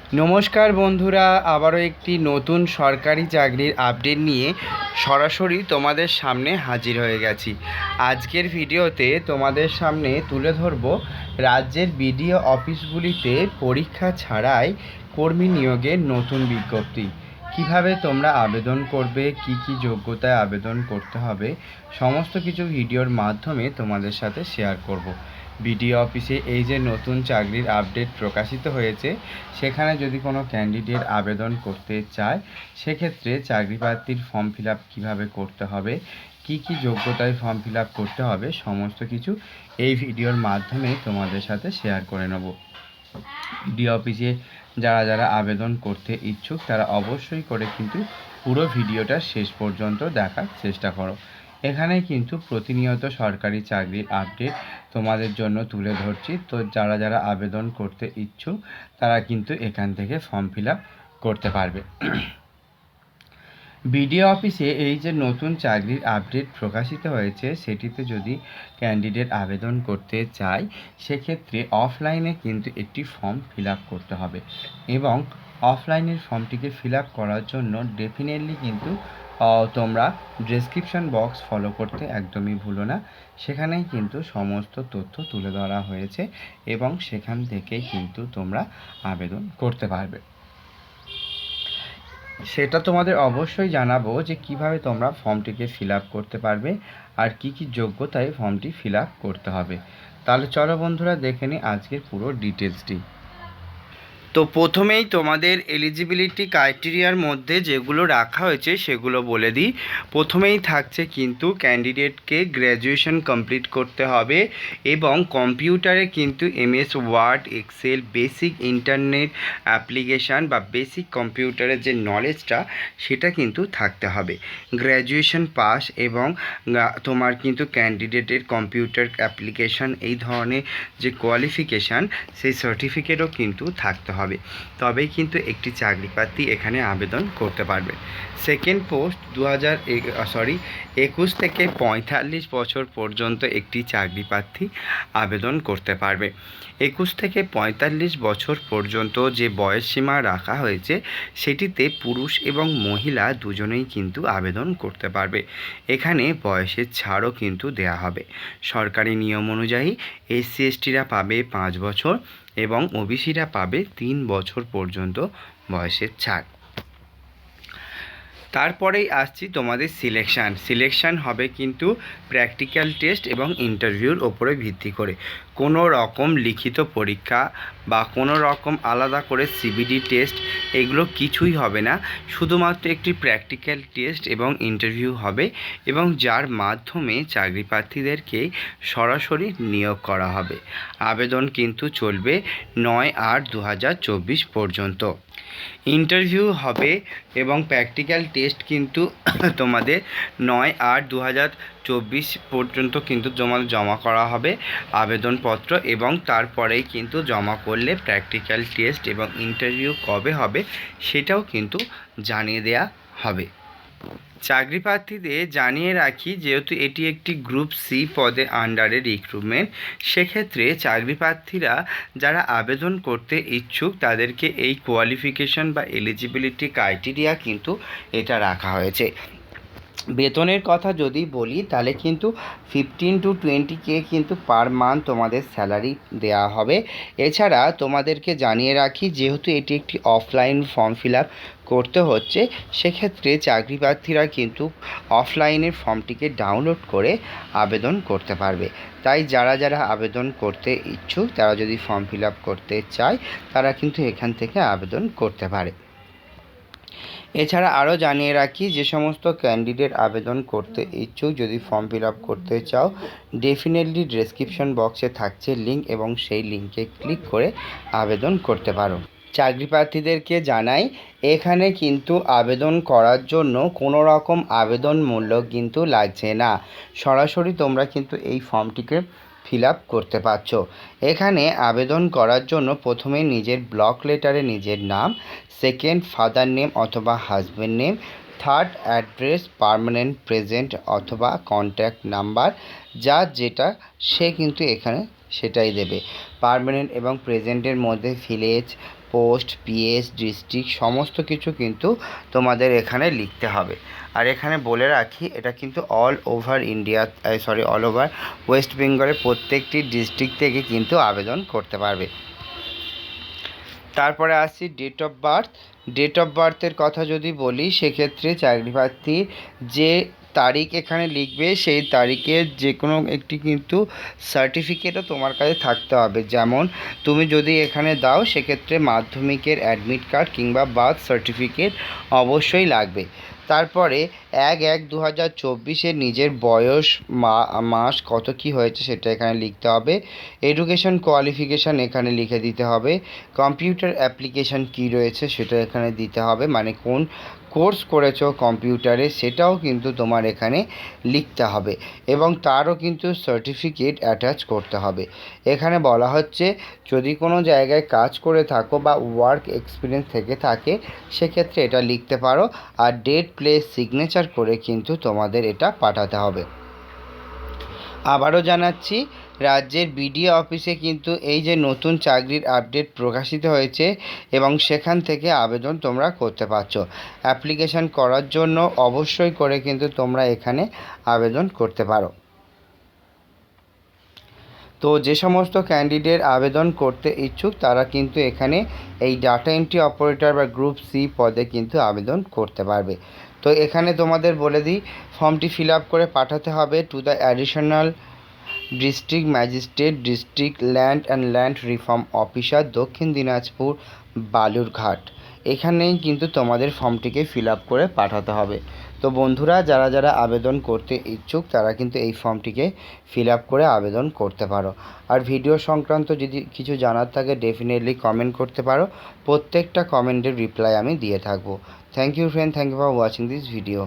নমস্কার বন্ধুরা, আবারও একটি নতুন সরকারি চাকরির আপডেট নিয়ে সরাসরি তোমাদের সামনে হাজির হয়ে গেছি। আজকের ভিডিওতে তোমাদের সামনে তুলে ধরব রাজ্যের বিডিও অফিসগুলিতে পরীক্ষা ছাড়াই কর্মী নিয়োগের নতুন বিজ্ঞপ্তি। কিভাবে তোমরা আবেদন করবে, কি কি যোগ্যতায় আবেদন করতে হবে, সমস্ত কিছু ভিডিওর মাধ্যমে তোমাদের সাথে শেয়ার করব। বিডিও অফিসে এই যে নতুন চাকরির আপডেট প্রকাশিত হয়েছে, সেখানে যদি কোনো ক্যান্ডিডেট আবেদন করতে চায়, সেক্ষেত্রে চাকরি প্রার্থীর ফর্ম ফিল আপ কীভাবে করতে হবে, কি কি যোগ্যতায় ফর্ম ফিল আপ করতে হবে, সমস্ত কিছু এই ভিডিওর মাধ্যমে তোমাদের সাথে শেয়ার করে নেব। বিডিও অফিসে যারা যারা আবেদন করতে ইচ্ছুক তারা অবশ্যই করে কিন্তু পুরো ভিডিওটা শেষ পর্যন্ত দেখার চেষ্টা করো। এখানে কিন্তু প্রতিনিয়ত সরকারি চাকরির আপডেট তোমাদের জন্য তুলে ধরছি। তো যারা যারা আবেদন করতে ইচ্ছুক তারা কিন্তু এখান থেকে ফর্ম ফিল আপ করতে পারবে। বিডিও অফিসে এই যে নতুন চাকরির আপডেট প্রকাশিত হয়েছে, সেটিতে যদি ক্যান্ডিডেট আবেদন করতে চায়, সেক্ষেত্রে অফলাইনে কিন্তু একটি ফর্ম ফিল আপ করতে হবে এবং অফলাইনের ফর্মটিকে ফিল আপ করার জন্য ডেফিনেটলি কিন্তু তোমরা ডেসক্রিপশন বক্স ফলো করতে একদমই ভুলো না। সেখানেই কিন্তু সমস্ত তথ্য তুলে ধরা হয়েছে এবং সেখান থেকেই কিন্তু তোমরা আবেদন করতে পারবে। সেটা তোমাদের অবশ্যই জানাবো যে কিভাবে তোমরা ফর্মটিকে ফিল আপ করতে পারবে আর কি কি যোগ্যতায় ফর্মটি ফিল আপ করতে হবে। তাহলে চলো বন্ধুরা, দেখে নিই আজকের পুরো ডিটেলসটি। তো প্রথমেই তোমাদের এলিজিবিলিটি ক্রাইটেরিয়ার মধ্যে যেগুলো রাখা হয়েছে সেগুলো বলে দিই। প্রথমেই থাকছে কিন্তু ক্যান্ডিডেটকে গ্র্যাজুয়েশন কমপ্লিট করতে হবে এবং কম্পিউটারে কিন্তু MS Word, Excel, basic internet application বা বেসিক কম্পিউটারের যে নলেজটা সেটা কিন্তু থাকতে হবে। গ্র্যাজুয়েশন পাস এবং তোমার কিন্তু ক্যান্ডিডেটের কম্পিউটার অ্যাপ্লিকেশান এই ধরনের যে কোয়ালিফিকেশান সেই সার্টিফিকেটও কিন্তু থাকতে হবে, তবেই কিন্তু একটি চাকরি প্রার্থী এখানে আবেদন করতে পারবে। সেকেন্ড পোস্ট 21 থেকে 45 বছর পর্যন্ত একটি চাকরি প্রার্থী আবেদন করতে পারবে। 21 থেকে 45 বছর পর্যন্ত যে বয়সসীমা রাখা হয়েছে সেটিতে পুরুষ এবং মহিলা দুজনেই কিন্তু আবেদন করতে পারবে। এখানে বয়সের ছাড়ও কিন্তু দেয়া হবে। সরকারি নিয়ম অনুযায়ী এসসি এসটিরা পাবে 5 বছর এবং ওবিসিরা পাবে 3 বছর পর্যন্ত বয়সের ছাড়। তারপরেই আসছি তোমাদের সিলেকশান হবে কিন্তু প্র্যাকটিক্যাল টেস্ট এবং ইন্টারভিউর ওপরে ভিত্তি করে। কোনো রকম লিখিত পরীক্ষা বা কোনো রকম আলাদা করে সিবিডি টেস্ট এগুলো কিছুই হবে না। শুধুমাত্র একটি প্র্যাকটিক্যাল টেস্ট এবং ইন্টারভিউ হবে এবং যার মাধ্যমে চাকরি প্রার্থীদেরকে সরাসরি নিয়োগ করা হবে। আবেদন কিন্তু চলবে 9/8/2024 পর্যন্ত। ইন্টারভিউ হবে এবং প্র্যাকটিক্যাল টেস্ট কিন্তু তোমাদের 9/8/2024 পর্যন্ত কিন্তু তোমাদের জমা করা হবে আবেদনপত্র, এবং তারপরেই কিন্তু জমা করলে প্র্যাকটিক্যাল টেস্ট এবং ইন্টারভিউ কবে হবে সেটাও কিন্তু জানিয়ে দেওয়া হবে। চাকরি প্রার্থীদের জানিয়ে রাখি, যেহেতু এটি একটি গ্রুপ সি পদে আন্ডারে রিক্রুটমেন্ট, সেক্ষেত্রে চাকরি প্রার্থীরা যারা আবেদন করতে ইচ্ছুক তাদেরকে এই কোয়ালিফিকেশন বা এলিজিবিলিটি ক্রাইটেরিয়া কিন্তু এটা রাখা হয়েছে। বেতনের কথা যদি বলি তাহলে কিন্তু 15 to 20K কিন্তু পার মান্থ তোমাদের স্যালারি দেওয়া হবে। এছাড়া তোমাদেরকে জানিয়ে রাখি, যেহেতু এটি একটি অফলাইন ফর্ম ফিল আপ করতে হচ্ছে, সেক্ষেত্রে চাকরি প্রার্থীরা কিন্তু অফলাইনের ফর্মটিকে ডাউনলোড করে আবেদন করতে পারবে। তাই যারা যারা আবেদন করতে ইচ্ছুক তারা যদি ফর্ম ফিল আপ করতে চায় তারা কিন্তু এখান থেকে আবেদন করতে পারে। এছাড়া আরও জানিয়ে রাখি, যে সমস্ত ক্যান্ডিডেট আবেদন করতে ইচ্ছুক যদি ফর্ম ফিল আপ করতে চাও, ডেফিনেটলি ডেসক্রিপশন বক্সে থাকছে লিঙ্ক এবং সেই লিঙ্কে ক্লিক করে আবেদন করতে পারো। চাকরি প্রার্থীদেরকে জানাই, এখানে কিন্তু আবেদন করার জন্য কোনো রকম আবেদন মূল্য কিন্তু লাগছে না। সরাসরি তোমরা কিন্তু এই ফর্মটিকে ফিল আপ করতে পারছো। এখানে আবেদন করার জন্য প্রথমে নিজের ব্লক লেটারে নিজের নাম, সেকেন্ড ফাদার নেম অথবা husband name, third address, permanent present অথবা কন্ট্যাক্ট নাম্বার, যার যেটা সে কিন্তু এখানে সেটাই দেবে। পার্মানেন্ট এবং প্রেজেন্টের মধ্যে ভিলেজ, পোস্ট, পিএস, ডিস্ট্রিক্ট সমস্ত কিছু কিন্তু তোমাদের এখানে লিখতে হবে। আর এখানে বলে রাখি, এটা কিন্তু all over India, all over West বেঙ্গলের প্রত্যেকটি ডিস্ট্রিক্ট থেকে কিন্তু আবেদন করতে পারবে। তারপরে আসছি date of birth. Date of বার্থের কথা যদি বলি, সেক্ষেত্রে চাকরি প্রার্থী যে তারিখ এখানে লিখবে সেই তারিখের যে কোনো একটি কিন্তু সার্টিফিকেটও তোমার কাছে থাকতে হবে। যেমন তুমি যদি এখানে দাও, সেক্ষেত্রে মাধ্যমিকের অ্যাডমিট কার্ড কিংবা বার্থ সার্টিফিকেট অবশ্যই লাগবে। তারপরে 1/1/2024 নিজের বয়স, মাস কত কী হয়েছে সেটা এখানে লিখতে হবে। এডুকেশন কোয়ালিফিকেশান এখানে লিখে দিতে হবে। কম্পিউটার অ্যাপ্লিকেশান কী রয়েছে সেটা এখানে দিতে হবে, মানে কোন কোর্স করেছো কম্পিউটারে সেটাও কিন্তু তোমার এখানে লিখতে হবে, এবং তারও কিন্তু সার্টিফিকেট অ্যাটাচ করতে হবে। এখানে বলা হচ্ছে যদি কোনো জায়গায় কাজ করে থাকো বা ওয়ার্ক এক্সপিরিয়েন্স থেকে থাকে, সেক্ষেত্রে এটা লিখতে পারো। আর ডেট, প্লেস, সিগনেচার করে কিন্তু তোমাদের এটা পাঠাতে হবে। আবারও জানাচ্ছি, রাজ্যের বিডিও অফিসে কিন্তু এই যে নতুন চাকরির আপডেট প্রকাশিত হয়েছে, এবং সেখান থেকে আবেদন তোমরা করতে পারছো। অ্যাপ্লিকেশান করার জন্য অবশ্যই করে কিন্তু তোমরা এখানে আবেদন করতে পারো। তো যে সমস্ত ক্যান্ডিডেট আবেদন করতে ইচ্ছুক তারা কিন্তু এখানে এই ডাটা এন্ট্রি অপারেটর বা গ্রুপ সি পদে কিন্তু আবেদন করতে পারবে। তো এখানে তোমাদের বলে দিই, ফর্মটি ফিল আপ করে পাঠাতে হবে to the additional district magistrate, district land and land reform officer, দক্ষিণ দিনাজপুর, বালুরঘাট। এখানেই কিন্তু তোমাদের ফর্মটিকে ফিল আপ করে পাঠাতে হবে। তো বন্ধুরা, যারা যারা আবেদন করতে ইচ্ছুক তারা কিন্তু এই ফর্মটিকে ফিল আপ করে আবেদন করতে পারো। আর ভিডিও সংক্রান্ত যদি কিছু জানার থাকে ডেফিনেটলি কমেন্ট করতে পারো, প্রত্যেকটা কমেন্টের রিপ্লাই আমি দিয়ে থাকবো। Thank you friend, thank you for watching this video.